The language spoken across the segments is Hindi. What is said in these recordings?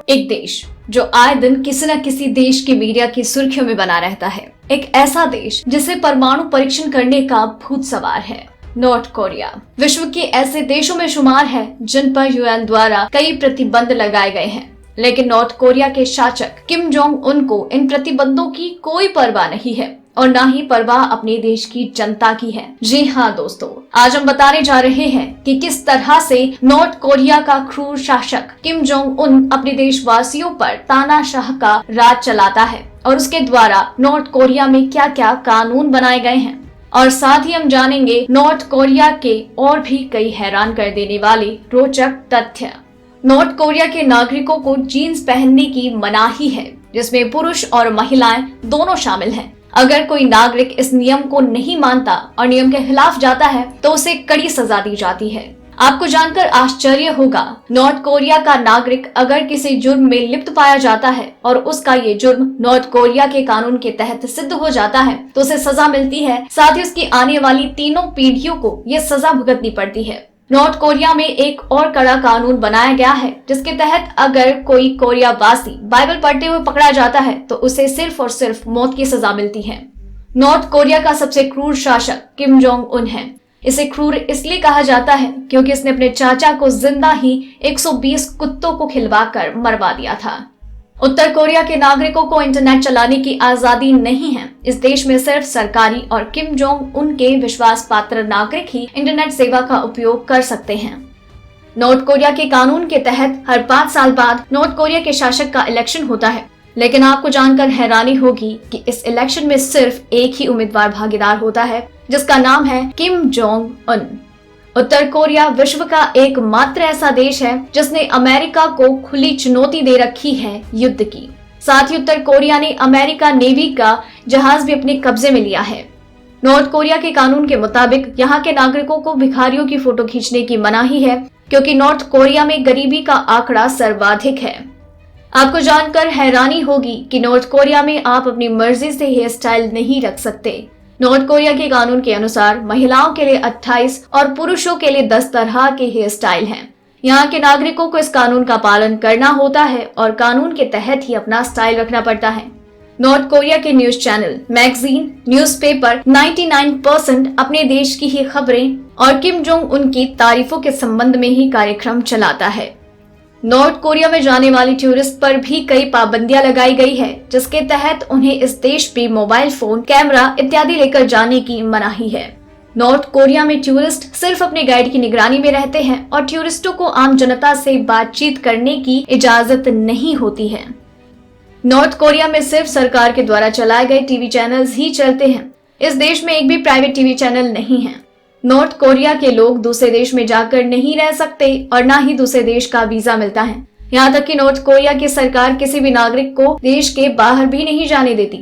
एक देश जो आए दिन किसी न किसी देश की मीडिया की सुर्खियों में बना रहता है। एक ऐसा देश जिसे परमाणु परीक्षण करने का भूत सवार है, नॉर्थ कोरिया। विश्व के ऐसे देशों में शुमार है जिन पर यूएन द्वारा कई प्रतिबंध लगाए गए हैं, लेकिन नॉर्थ कोरिया के शासक किम जोंग उन को इन प्रतिबंधों की कोई परवाह नहीं है और ना ही परवाह अपने देश की जनता की है। जी हाँ दोस्तों, आज हम बताने जा रहे हैं कि किस तरह से नॉर्थ कोरिया का क्रूर शासक किम जोंग उन अपने देशवासियों पर तानाशाह का राज चलाता है और उसके द्वारा नॉर्थ कोरिया में क्या क्या कानून बनाए गए हैं। और साथ ही हम जानेंगे नॉर्थ कोरिया के और भी कई हैरान कर देने वाले रोचक तथ्य। नॉर्थ कोरिया के नागरिकों को जीन्स पहनने की मनाही है, जिसमें पुरुष और महिलाएं दोनों शामिल हैं। अगर कोई नागरिक इस नियम को नहीं मानता और नियम के खिलाफ जाता है तो उसे कड़ी सजा दी जाती है। आपको जानकर आश्चर्य होगा, नॉर्थ कोरिया का नागरिक अगर किसी जुर्म में लिप्त पाया जाता है और उसका ये जुर्म नॉर्थ कोरिया के कानून के तहत सिद्ध हो जाता है तो उसे सजा मिलती है। साथ ही उसकी आने वाली तीनों पीढ़ियों को ये सजा भुगतनी पड़ती है। नॉर्थ कोरिया में एक और कड़ा कानून बनाया गया है, जिसके तहत अगर कोई कोरिया वासी बाइबल पढ़ते हुए पकड़ा जाता है तो उसे सिर्फ और सिर्फ मौत की सजा मिलती है। नॉर्थ कोरिया का सबसे क्रूर शासक किम जोंग उन है। इसे क्रूर इसलिए कहा जाता है क्योंकि इसने अपने चाचा को जिंदा ही 120 कुत्तों को खिलवाकर मरवा दिया था। उत्तर कोरिया के नागरिकों को इंटरनेट चलाने की आजादी नहीं है। इस देश में सिर्फ सरकारी और किम जोंग उनके विश्वास पात्र नागरिक ही इंटरनेट सेवा का उपयोग कर सकते हैं। नॉर्थ कोरिया के कानून के तहत हर 5 साल बाद नॉर्थ कोरिया के शासक का इलेक्शन होता है, लेकिन आपको जानकर हैरानी होगी कि इस इलेक्शन में सिर्फ एक ही उम्मीदवार भागीदार होता है, जिसका नाम है किम जोंग उन। उत्तर कोरिया विश्व का एकमात्र ऐसा देश है जिसने अमेरिका को खुली चुनौती दे रखी है युद्ध की। साथ ही उत्तर कोरिया ने अमेरिका नेवी का जहाज भी अपने कब्जे में लिया है। नॉर्थ कोरिया के कानून के मुताबिक यहाँ के नागरिकों को भिखारियों की फोटो खींचने की मनाही है, क्योंकि नॉर्थ कोरिया में गरीबी का आंकड़ा सर्वाधिक है। आपको जानकर हैरानी होगी कि नॉर्थ कोरिया में आप अपनी मर्जी से हेयर स्टाइल नहीं रख सकते। नॉर्थ कोरिया के कानून के अनुसार महिलाओं के लिए 28 और पुरुषों के लिए 10 तरह के हेयर स्टाइल हैं। यहाँ के नागरिकों को इस कानून का पालन करना होता है और कानून के तहत ही अपना स्टाइल रखना पड़ता है। नॉर्थ कोरिया के न्यूज चैनल, मैगजीन, न्यूज़पेपर 99% अपने देश की ही खबरें और किम जोंग उनकी तारीफों के संबंध में ही कार्यक्रम चलाता है। नॉर्थ कोरिया में जाने वाली टूरिस्ट पर भी कई पाबंदियां लगाई गई है, जिसके तहत उन्हें इस देश में मोबाइल फोन, कैमरा इत्यादि लेकर जाने की मनाही है। नॉर्थ कोरिया में टूरिस्ट सिर्फ अपने गाइड की निगरानी में रहते हैं और टूरिस्टों को आम जनता से बातचीत करने की इजाजत नहीं होती है। नॉर्थ कोरिया में सिर्फ सरकार के द्वारा चलाए गए टीवी चैनल्स ही चलते हैं। इस देश में एक भी प्राइवेट टीवी चैनल नहीं है। नॉर्थ कोरिया के लोग दूसरे देश में जाकर नहीं रह सकते और ना ही दूसरे देश का वीजा मिलता है। यहाँ तक कि नॉर्थ कोरिया की सरकार किसी भी नागरिक को देश के बाहर भी नहीं जाने देती।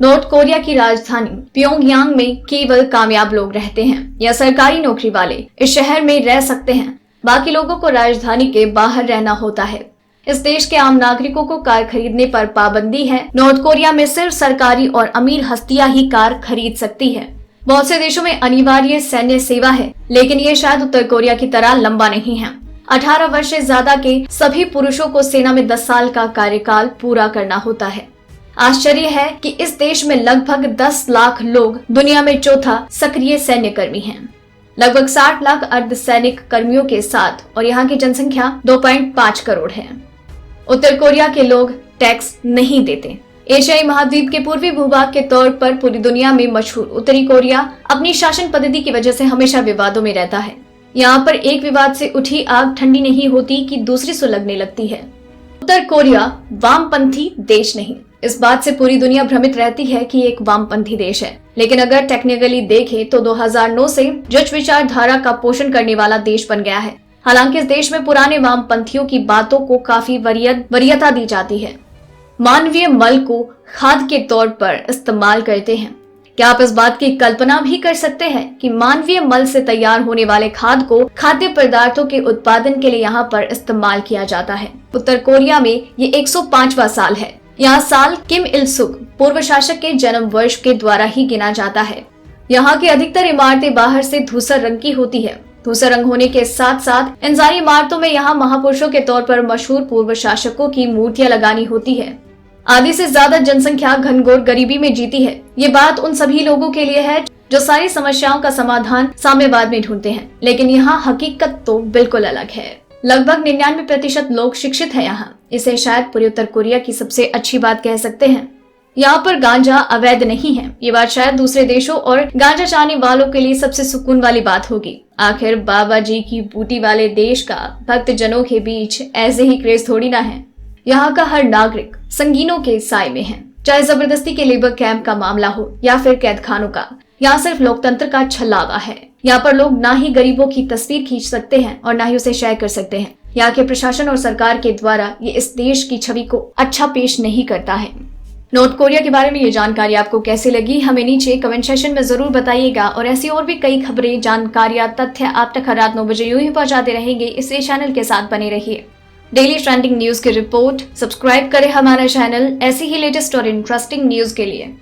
नॉर्थ कोरिया की राजधानी प्योंगयांग में केवल कामयाब लोग रहते हैं या सरकारी नौकरी वाले इस शहर में रह सकते हैं। बाकी लोगों को राजधानी के बाहर रहना होता है। इस देश के आम नागरिकों को कार खरीदने पर पाबंदी है। नॉर्थ कोरिया में सिर्फ सरकारी और अमीर हस्तियां ही कार खरीद सकती है। बहुत से देशों में अनिवार्य सैन्य सेवा है, लेकिन ये शायद उत्तर कोरिया की तरह लंबा नहीं है। 18 वर्ष से ज्यादा के सभी पुरुषों को सेना में 10 साल का कार्यकाल पूरा करना होता है। आश्चर्य है कि इस देश में लगभग 10 लाख लोग दुनिया में चौथा सक्रिय सैन्य कर्मी हैं, लगभग 60 लाख अर्धसैनिक कर्मियों के साथ, और यहाँ की जनसंख्या 2.5 करोड़ है। उत्तर कोरिया के लोग टैक्स नहीं देते। एशियाई महाद्वीप के पूर्वी भूभाग के तौर पर पूरी दुनिया में मशहूर उत्तरी कोरिया अपनी शासन पद्धति की वजह से हमेशा विवादों में रहता है। यहाँ पर एक विवाद से उठी आग ठंडी नहीं होती कि दूसरी सुलगने लगती है। उत्तर कोरिया वामपंथी देश नहीं, इस बात से पूरी दुनिया भ्रमित रहती है कि एक वामपंथी देश है, लेकिन अगर टेक्निकली देखें तो 2009 से जज विचारधारा का पोषण करने वाला देश बन गया है। हालांकि इस देश में पुराने वामपंथियों की बातों को काफी वरीयता दी जाती है। मानवीय मल को खाद के तौर पर इस्तेमाल करते हैं। क्या आप इस बात की कल्पना भी कर सकते हैं कि मानवीय मल से तैयार होने वाले खाद को खाद्य पदार्थों के उत्पादन के लिए यहाँ पर इस्तेमाल किया जाता है। उत्तर कोरिया में ये 105वां साल है। यहाँ साल किम इल सुंग पूर्व शासक के जन्म वर्ष के द्वारा ही गिना जाता है। यहाँ की अधिकतर इमारतें बाहर से धूसर रंग की होती है। धूसर रंग होने के साथ साथ इन सारी इमारतों में यहाँ महापुरुषों के तौर पर मशहूर पूर्व शासकों की मूर्तियां लगानी होती है। आधी से ज्यादा जनसंख्या घनघोर गरीबी में जीती है। ये बात उन सभी लोगों के लिए है जो सारी समस्याओं का समाधान साम्यवाद में ढूंढते हैं, लेकिन यहाँ हकीकत तो बिल्कुल अलग है। लगभग 99% लोग शिक्षित हैं यहाँ। इसे शायद पूरे उत्तर कोरिया की सबसे अच्छी बात कह सकते हैं। यहाँ पर गांजा अवैध नहीं है। ये बात शायद दूसरे देशों और गांजा चाहने वालों के लिए सबसे सुकून वाली बात होगी। आखिर बाबा जी की बूटी वाले देश का भक्त जनों के बीच ऐसे ही क्रेज थोड़ी ना है। यहाँ का हर नागरिक संगीनों के साए में है, चाहे जबरदस्ती के लेबर कैंप का मामला हो या फिर कैद खानों का। यहाँ सिर्फ लोकतंत्र का छलावा है। यहाँ पर लोग ना ही गरीबों की तस्वीर खींच सकते हैं और ना ही उसे शेयर कर सकते हैं। यहाँ के प्रशासन और सरकार के द्वारा ये इस देश की छवि को अच्छा पेश नहीं करता है। नॉर्थ कोरिया के बारे में ये जानकारी आपको कैसी लगी, हमें नीचे कमेंट सेक्शन में जरूर बताइएगा। और ऐसी और भी कई खबरें, जानकारियां, तथ्य आप तक हर रात 9 बजे यूं ही पहुंचाते रहेंगे। इस चैनल के साथ बने रहिए। डेली ट्रेंडिंग न्यूज की रिपोर्ट सब्सक्राइब करें हमारा चैनल ऐसी ही लेटेस्ट और इंटरेस्टिंग न्यूज के लिए।